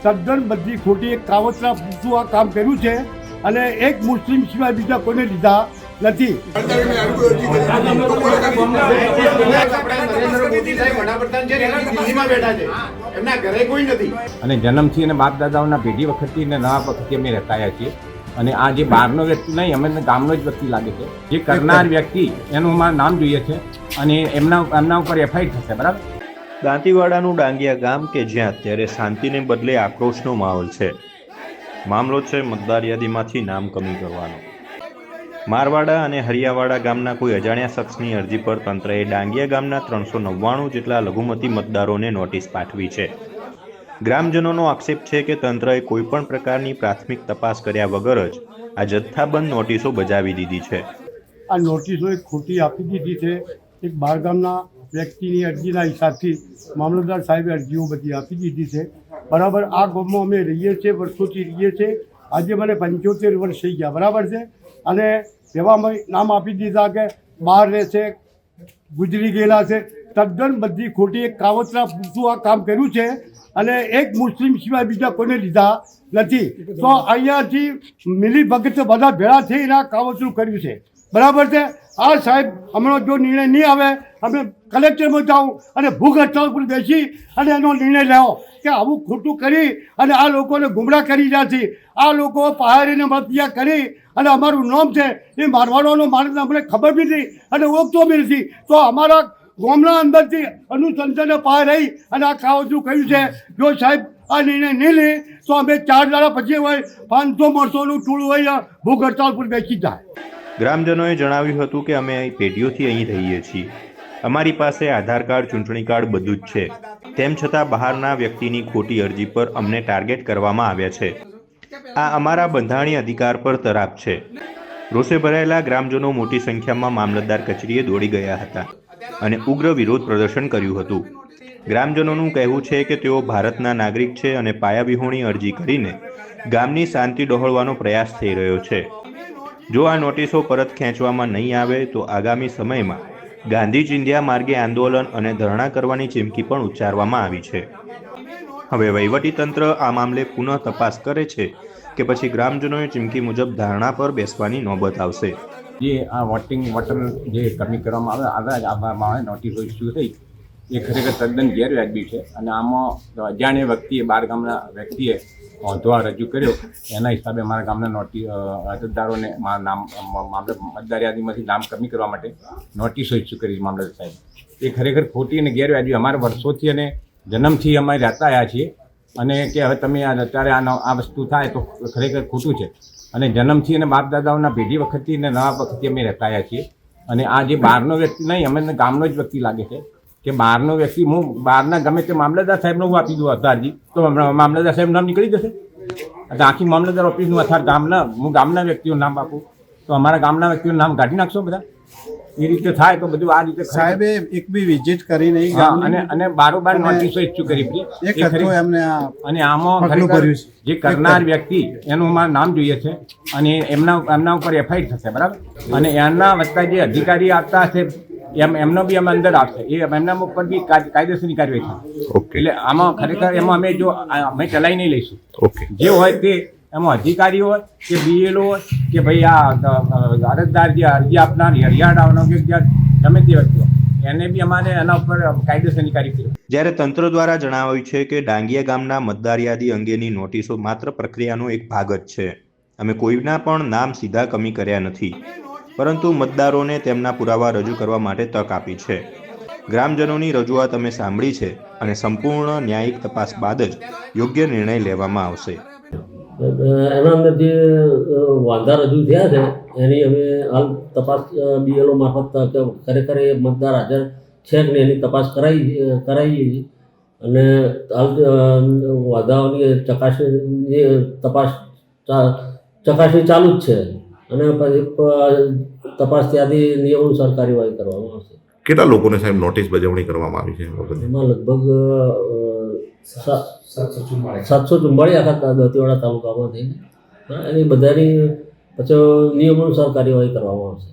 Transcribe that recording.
તદ્દન બધી ખોટી એક કાવતરા પૂરતું આ કામ કર્યું છે અને એક મુસ્લિમ સિવાય બીજા કોઈને લીધા નથી. અને જન્મથી અને બાપ દાદાઓના પેઢી વખતથી અને નવા વખતથી અમે રહેતા આવ્યા છીએ. અને આ જે બહારનો વ્યક્તિ નહીં, અમે ગામનો જ વ્યક્તિ લાગે છે. જે કરનાર વ્યક્તિ એનું અમારું નામ જોઈએ છે અને એમના ઉપર એફઆઈઆર થશે. બરાબર. દાંતીવાડાનું ડાંગિયા ગામ કે જ્યાં અત્યારે શાંતિને બદલે આક્રોશનો માહોલ છે. મામલો છે મતદાર યાદીમાંથી નામ કમી કરવાનો. મારવાડા અને હરિયાવાડા ગામના કોઈ અજાણ્યા શખ્સની અરજી પર તંત્રએ ડાંગિયા ગામના 399 જેટલા લઘુમતી મતદારોને નોટિસ પાઠવી છે. ગ્રામજનોનો આક્ષેપ છે કે તંત્રએ કોઈપણ પ્રકારની પ્રાથમિક તપાસ કર્યા વગર જ આ જથ્થાબંધ નોટિસો બજાવી દીધી છે. આ નોટિસો એક ખોટી આપી દીધી છે. એક બહારગામના વ્યક્તિની અરજીના હિસાબથી મામલતદાર સાહેબે અરજીઓ બધી આપી દીધી છે. બરાબર. આ ગામમાં અમે રહીએ છીએ, વર્ષોથી રહીએ છીએ. આજે મને 75 વર્ષ થઈ ગયા. બરાબર છે. અને એવા નામ આપી દીધા કે બહાર રહેશે, ગુજરી ગયેલા છે. તદ્દન બધી ખોટી એક કાવતરા પૂરતું આ કામ કર્યું છે અને એક મુસ્લિમ સિવાય બીજા કોઈને લીધા નથી. તો અહીંયાથી મિલી ભગત બધા ભેળા થઈને આ કાવતરું કર્યું છે. બરાબર છે. આ સાહેબ હમણાં જો નિર્ણય નહીં આવે, અમે કલેક્ટરમાં જાઉં અને ભૂખ હડતાળ પર બેસી અને એનો નિર્ણય લેવો કે આવું ખોટું કરી અને આ લોકોને ગુમરાહ કરી રહ્યા છે. આ લોકો પહાડીને મતપિયા કરી અને અમારું નામ છે એ મારવાડોનો માણસ અમને ખબર બી નથી અને ઓળખતો બી નથી. તો અમારા ગામના અંદરથી અનુસંધાને પહાડ રહી અને આ કાવતરું કહ્યું છે. જો સાહેબ આ નિર્ણય નહીં લે તો અમે 4 દાડા પછી હોય 500 માણસોનું ટોળું હોય ભૂખ હડતાળ પર બેસી જાય. ગ્રામજનોએ જણાવ્યું હતું કે અમે પેઢીઓથી અહીં રહીએ છીએ. અમારી પાસે આધાર કાર્ડ, ચૂંટણી કાર્ડ બધું જ છે. તેમ છતાં બહારના વ્યક્તિની ખોટી અરજી પર અમને ટાર્ગેટ કરવામાં આવ્યા છે. આ અમારા બંધારણીય અધિકાર પર તરાપ છે. રોષે ભરાયેલા ગ્રામજનો મોટી સંખ્યામાં મામલતદાર કચેરીએ દોડી ગયા હતા અને ઉગ્ર વિરોધ પ્રદર્શન કર્યું હતું. ગ્રામજનોનું કહેવું છે કે તેઓ ભારતના નાગરિક છે અને પાયાવિહોણી અરજી કરીને ગામની શાંતિ ડહોળવાનો પ્રયાસ થઈ રહ્યો છે. જો આ નોટિસો પરત ખેંચવામાં નહીં આવે તો આગામી સમયમાં ગાંધી ચિંધ્યા માર્ગે આંદોલન અને ધરણા કરવાની ચીમકી પણ ઉચ્ચારવામાં આવી છે. હવે વહીવટીતંત્ર આ મામલે પુનઃ તપાસ કરે છે કે પછી ગ્રામજનોએ ચીમકી મુજબ ધારણા પર બેસવાની નોબત આવશે. જે આ વોટર જે કમી કરવામાં આવે નોટિસો ઇસ્યુ થઈ એ ખરેખર તદ્દન ગેરવાજબી છે. અને આમાં અજાણ્યા વ્યક્તિએ, બહાર ગામના વ્યક્તિએ વાંધો રજૂ કર્યો એના હિસાબે અમારા ગામના અરજદારોને મતદાર યાદીમાંથી નામ કમી કરવા માટે નોટિસો ઇસ્યુ કરી મામલતદાર સાહેબ. એ ખરેખર ખોટી અને ગેરવાજબી. અમારા વર્ષોથી અને જન્મથી અમે રહેતા આવ્યા છીએ અને કે હવે તમે અત્યારે આ વસ્તુ થાય તો ખરેખર ખોટું છે. અને જન્મથી અને બાપ દાદાઓના પેઢી વખતથી અને નવા વખતથી અમે રહેતા આવ્યા છીએ. અને આ જે બહારનો વ્યક્તિ નહીં, અમે ગામનો જ વ્યક્તિ લાગે છે કે બહારનો વ્યક્તિ, હું બહારના ગમે તે મામલતદાર સાહેબનો હું આપી દઉં અરજી તો મામલતદાર સાહેબ નામ નીકળી જશે. આખી મામલતદાર ઓફિસનું અથવા હું ગામના વ્યક્તિનું નામ આપું તો અમારા ગામના વ્યક્તિનું નામ કાઢી નાખશો બધા. એ રીતે થાય તો બધું આ રીતે સાહેબે એક બી વિઝિટ કરી નહીં અને બારોબાર નોટિસો ઇસ્યુ કરી અને આમાં જે કરનાર વ્યક્તિ એનું અમારું નામ જોઈએ છે અને એમના ઉપર એફઆઈઆર થશે. બરાબર. અને એમના વત્તા જે અધિકારી આવતા હશે એમનો બી અમે અંદર આવશે. એ એમના ઉપર બી કાયદેસરની કાર્યવાહી થશે. એટલે આમાં ખરેખર એમાં અમે ચલાવી નહીં લઈશું. જે હોય તે એમાં અધિકારી હોય કે બીએલઓ હોય કે ભાઈ આ અરજદાર જે અરજી આપનાર હરિયાણાનો કે ગમે તે વ્યક્તિ એને બી અમારે એના ઉપર કાયદેસરની કાર્યવાહી. જ્યારે તંત્ર દ્વારા જણાવાયું છે કે ડાંગિયા ગામના મતદાર યાદી અંગેની નોટિસો માત્ર પ્રક્રિયાનો એક ભાગ જ છે. અમે કોઈના પણ નામ સીધા કમી કર્યા નથી, પરંતુ મતદારોને તેમના પુરાવા રજૂ કરવા માટે તક આપી છે. ગ્રામજનોની રજૂઆત અમે સાંભળી છે અને સંપૂર્ણ ન્યાયિક તપાસ બાદ જ યોગ્ય નિર્ણય લેવામાં આવશે. એના અંદર જે વાંધા રજૂ થયા છે એની અમે હાલ તપાસ બીએલઓ મારફત ખરેખર એ મતદાર હાજર છે કે નહીં એની તપાસ કરાવીએ છીએ અને હાલ વાંધાઓની તપાસ ચાલુ જ છે અને પછી તપાસ ત્યાંથી નિયમ અનુસાર કાર્યવાહી કરવામાં આવશે. કેટલા લોકોને સાહેબ નોટિસ બજાવણી કરવામાં આવી છે? એમાં લગભગ 744 આખા દાંતીવાડા તાલુકામાં થઈને એની બધાની પછી નિયમ અનુસાર કાર્યવાહી કરવામાં આવશે.